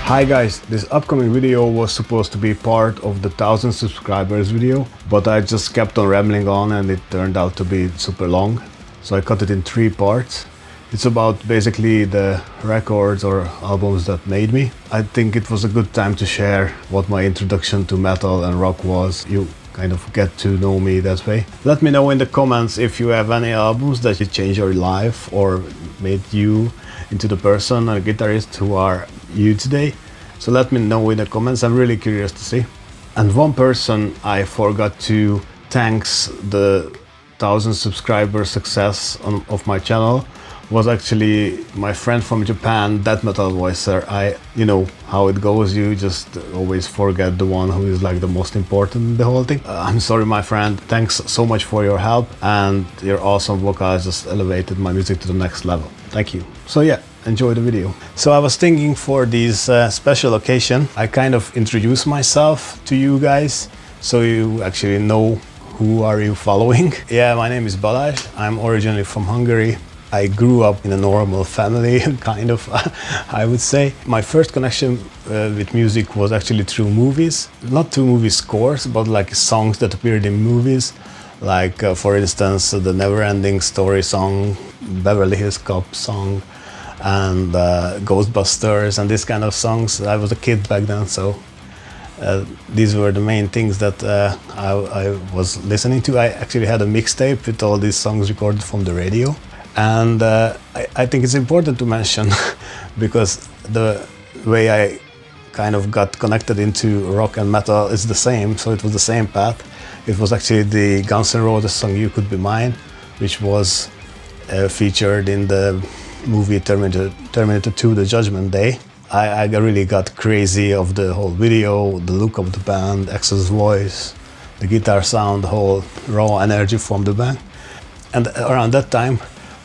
Hi guys, this upcoming video was supposed to be part of the 1000 subscribers video, but I just kept on rambling on and it turned out to be super long. So I cut it in 3 parts. It's about basically the records or albums that made me. I think it was a good time to share what my introduction to metal and rock was. You kind of get to know me that way. Let me know in the comments if you have any albums that changed your life or made you into the person or guitarist who are you today. So let me know in the comments. I'm really curious to see. And one person I forgot to thanks the 1000 subscriber success of my channel was actually my friend from Japan, deathmetal voicer. You know how it goes, you just always forget the one who is like the most important in the whole thing. I'm sorry my friend, thanks so much for your help, and your awesome vocals just elevated my music to the next level. Thank you. So yeah, enjoy the video. So I was thinking for this special occasion, I kind of introduce myself to you guys so you actually know who are you following. Yeah, my name is Balázs. I'm originally from Hungary. I grew up in a normal family, kind of, I would say. My first connection with music was actually through movies. Not through movie scores, but like songs that appeared in movies. Like, for instance, the Never Ending Story song, Beverly Hills Cop song, and Ghostbusters, and this kind of songs. I was a kid back then, so these were the main things that I was listening to. I actually had a mixtape with all these songs recorded from the radio. And I think it's important to mention because the way I kind of got connected into rock and metal is the same, so it was the same path. It was actually the Guns N' Roses song You Could Be Mine, which was featured in the movie Terminator 2, The Judgment Day. I really got crazy of the whole video, the look of the band, Axl's voice, the guitar sound, the whole raw energy from the band. And around that time,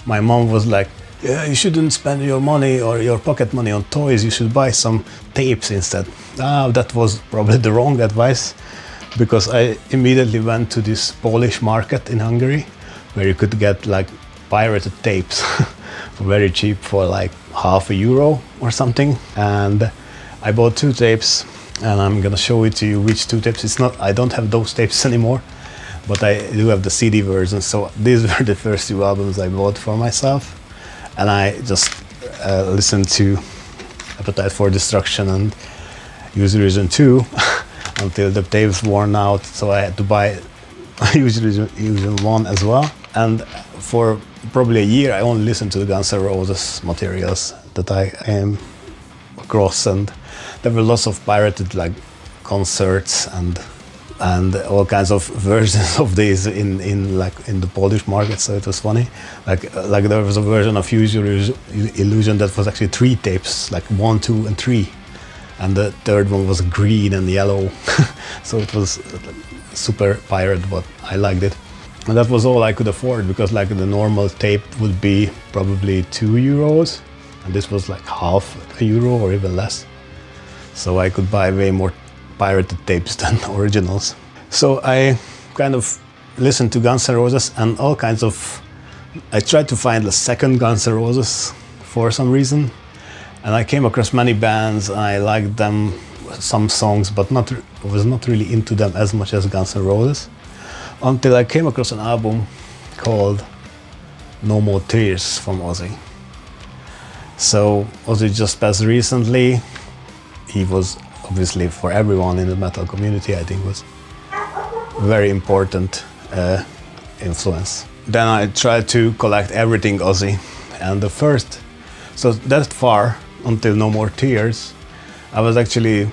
my mom was like, yeah, you shouldn't spend your money or your pocket money on toys, you should buy some tapes instead. That was probably the wrong advice, because I immediately went to this Polish market in Hungary where you could get like pirated tapes for very cheap, for like €0.50 or something. And I bought 2 tapes, and I'm gonna show it to you which 2 tapes. I don't have those tapes anymore, but I do have the CD version. So these were the first 2 albums I bought for myself, and I just listened to Appetite for Destruction and Use Illusion 2 until the tapes worn out, so I had to buy Use Illusion 1 as well. And for probably a year I only listened to the Guns N' Roses materials that I am across, and there were lots of pirated like concerts and all kinds of versions of these in the Polish market, so it was funny. Like there was a version of Use Illusion that was actually 3 tapes, like 1, 2, and 3, and the third one was green and yellow. So it was super pirate, but I liked it. And that was all I could afford, because like the normal tape would be probably €2, and this was like €0.50 or even less. So I could buy way more pirated tapes than originals. So I kind of listened to Guns N' Roses and all kinds of... I tried to find the second Guns N' Roses for some reason, and I came across many bands. I liked them, some songs, but was not really into them as much as Guns N' Roses, until I came across an album called No More Tears from Ozzy. So Ozzy just passed recently. He was obviously, for everyone in the metal community, I think was very important influence. Then I tried to collect everything Ozzy, and so that far, until No More Tears, I was actually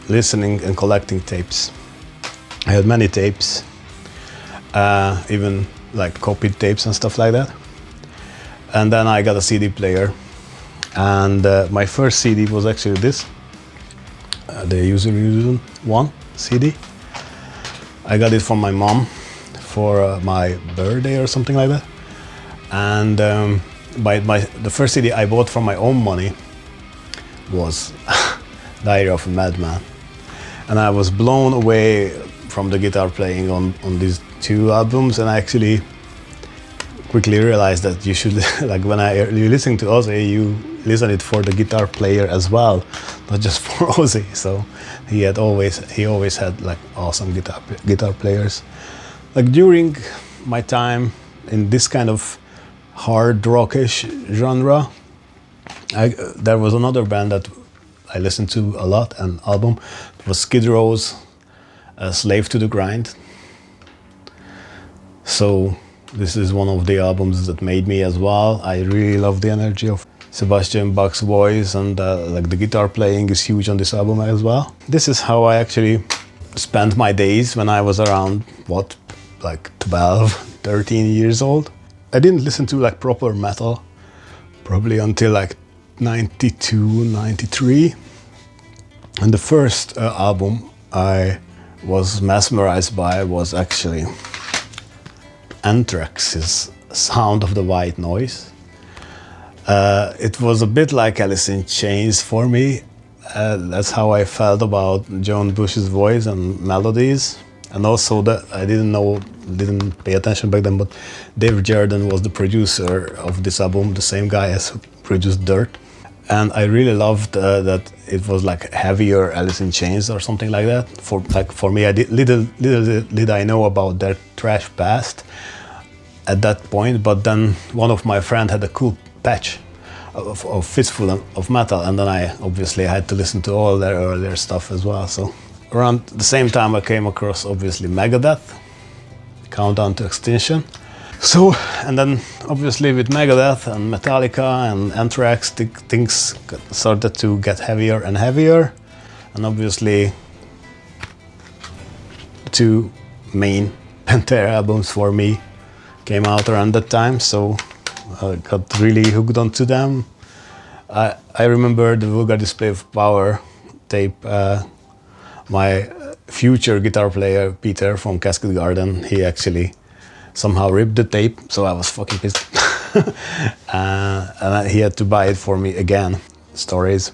listening and collecting tapes. I had many tapes, even like copied tapes and stuff like that. And then I got a CD player, and my first CD was actually this, the Use Illusion 1 CD. I got it from my mom for my birthday or something like that. And the first CD I bought from my own money was Diary of a Madman. And I was blown away from the guitar playing on these 2 albums, and I actually quickly realized that you should, like when you listen to Ozzy, listen it for the guitar player as well, not just for Ozzy. So he always had like awesome guitar players. Like during my time in this kind of hard rockish genre, there was another band that I listened to a lot, an album. It was Skid Row's Slave to the Grind. So this is one of the albums that made me as well. I really love the energy of Sebastian Bach's voice, and like the guitar playing is huge on this album as well. This is how I actually spent my days when I was around, what, like 12, 13 years old. I didn't listen to like proper metal probably until like 92, 93. And the first album I was mesmerized by was actually Anthrax's Sound of the White Noise. It was a bit like Alice in Chains for me. That's how I felt about Joan Bush's voice and melodies. And also that I didn't pay attention back then, but Dave Jordan was the producer of this album, the same guy as who produced Dirt. And I really loved that it was like heavier Alice in Chains or something like that. For me, little did I know about their thrash past at that point. But then one of my friends had a cool patch of Fistful of Metal, and then I obviously had to listen to all their earlier stuff as well. So around the same time I came across obviously Megadeth, Countdown to Extinction. So, and then obviously with Megadeth and Metallica and Anthrax, things started to get heavier and heavier. And obviously the two main Pantera albums for me came out around that time, so I got really hooked onto them. I remember the Vulgar Display of Power tape. My future guitar player, Peter from Casket Garden, he actually somehow ripped the tape, so I was fucking pissed. And he had to buy it for me again. Stories.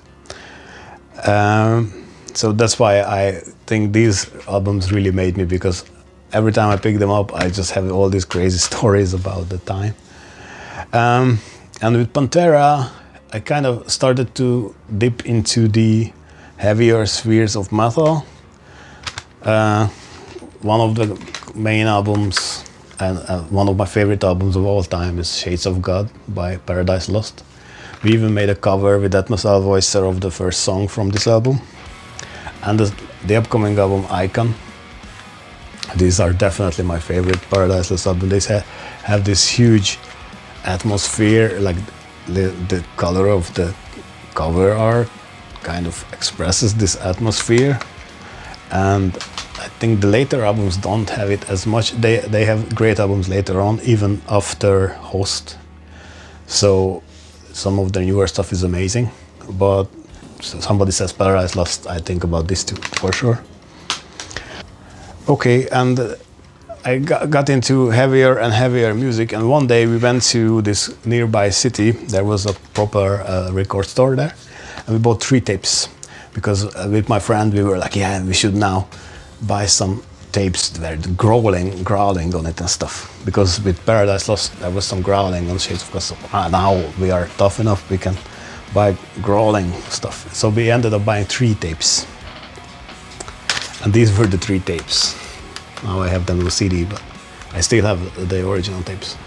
So that's why I think these albums really made me, because every time I pick them up, I just have all these crazy stories about the time. And with Pantera, I kind of started to dip into the heavier spheres of metal. One of the main albums and one of my favorite albums of all time is Shades of God by Paradise Lost. We even made a cover with deathmetal voicer of the first song from this album. And the upcoming album, Icon. These are definitely my favorite Paradise Lost album. They have this huge atmosphere, like the color of the cover art kind of expresses this atmosphere. And I think the later albums don't have it as much. They have great albums later on, even after Host. So some of the newer stuff is amazing, but somebody says Paradise Lost, I think about this too, for sure. Okay, and I got into heavier and heavier music, and one day we went to this nearby city. There was a proper record store there, and we bought 3 tapes, because with my friend we were like, yeah, we should now buy some tapes where the growling on it and stuff, because with Paradise Lost there was some growling on Shades of God. So now we are tough enough, we can buy growling stuff. So we ended up buying 3 tapes, and these were the 3 tapes. Now I have them on CD, but I still have the original tapes.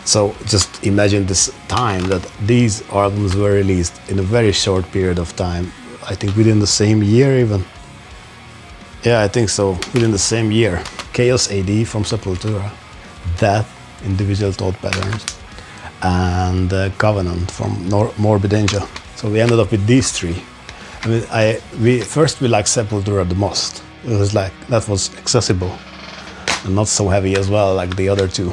So just imagine this time that these albums were released in a very short period of time. I think within the same year even. Yeah, I think so, within the same year. Chaos AD from Sepultura, Death, Individual Thought Patterns, and Covenant from Morbid Angel. So we ended up with these 3. I mean, we liked Sepultura the most. It was like, that was accessible and not so heavy as well like the other 2.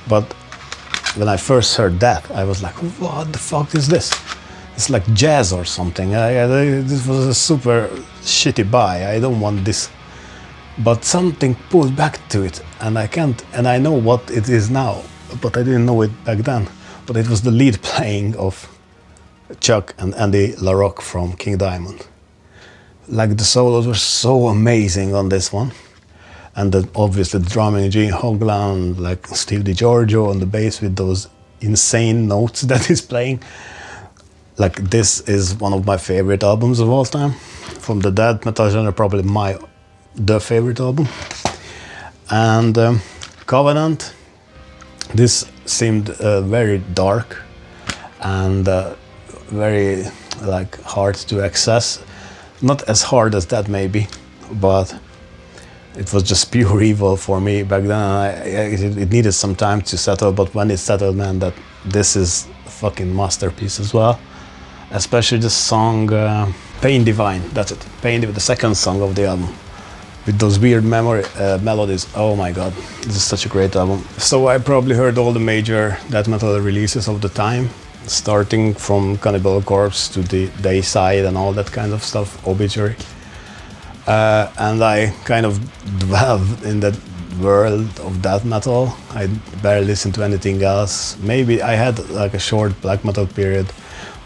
But when I first heard that, I was like, what the fuck is this? It's like jazz or something. This was a super shitty buy. I don't want this. But something pulled back to it, and I know what it is now, but I didn't know it back then. But it was the lead playing of Chuck and Andy LaRocque from King Diamond. Like, the solos were so amazing on this one. And then obviously the drumming, Gene Hoglan, like Steve DiGiorgio on the bass with those insane notes that he's playing. Like, this is one of my favorite albums of all time. From the death metal genre, probably the favorite album. And Covenant, this seemed very dark and very like hard to access. Not as hard as that maybe, but it was just pure evil for me back then. It needed some time to settle, but when it settled, man, that this is a fucking masterpiece as well. Especially the song Pain Divine, that's it. Pain Divine, the second song of the album. With those weird melodies, oh my god, this is such a great album. So I probably heard all the major death metal releases of the time, starting from Cannibal Corpse to the Dayside and all that kind of stuff, Obituary. And I kind of dwelled in that world of death metal. I barely listened to anything else. Maybe I had like a short black metal period,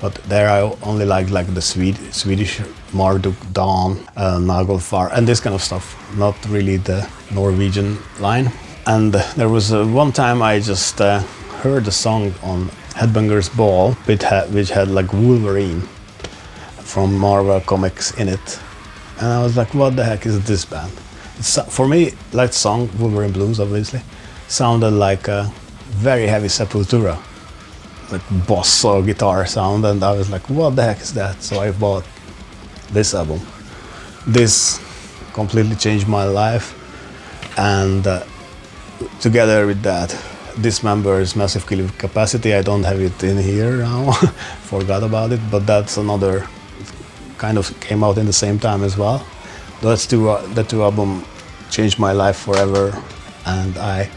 but there I only liked like the Swedish Marduk, Dawn, Nagelfar, and this kind of stuff. Not really the Norwegian line. And there was one time I just heard a song on Headbanger's Ball, which had like Wolverine from Marvel Comics in it. And I was like, what the heck is this band? For me, that song, Wolverine Blues, obviously, sounded like a very heavy Sepultura, like boss or guitar sound, and I was like, what the heck is that? So I bought this album. This completely changed my life, and together with that, Dismember's Massive Killing Capacity. I don't have it in here now, forgot about it, but that's another, kind of came out in the same time as well. That two albums changed my life forever, and I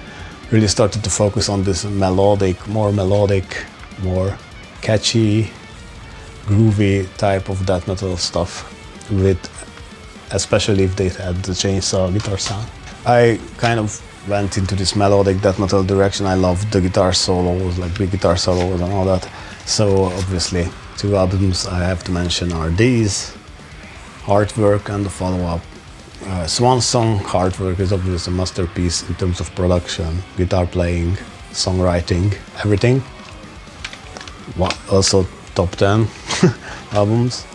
really started to focus on this more melodic, more catchy, groovy type of death metal stuff, with especially if they had the chainsaw guitar sound. I kind of went into this melodic death metal direction. I loved the guitar solos, like big guitar solos and all that. So obviously, two albums I have to mention are these, Heartwork and the follow-up. Swan Song. Heartwork is obviously a masterpiece in terms of production, guitar playing, songwriting, everything. Also top 10 albums.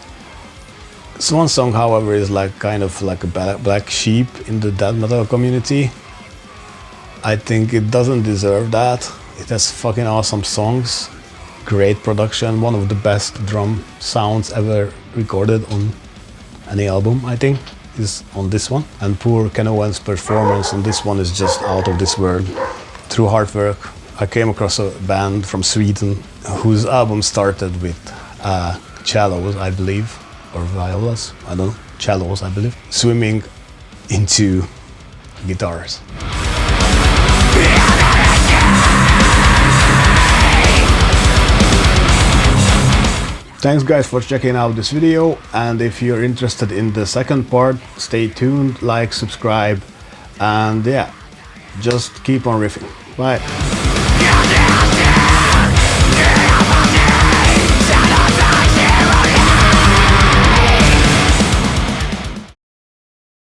Swan Song, however, is like kind of like a black sheep in the death metal community. I think it doesn't deserve that. It has fucking awesome songs, great production, one of the best drum sounds ever recorded on any album, I think, is on this one. And poor Ken Owens' performance on this one is just out of this world. Through Heartwork, I came across a band from Sweden whose album started with cellos, I believe, or violas, I don't know, cellos, I believe, swimming into guitars. Thanks guys for checking out this video, and if you're interested in the second part, stay tuned, like, subscribe, and yeah, just keep on riffing. Bye.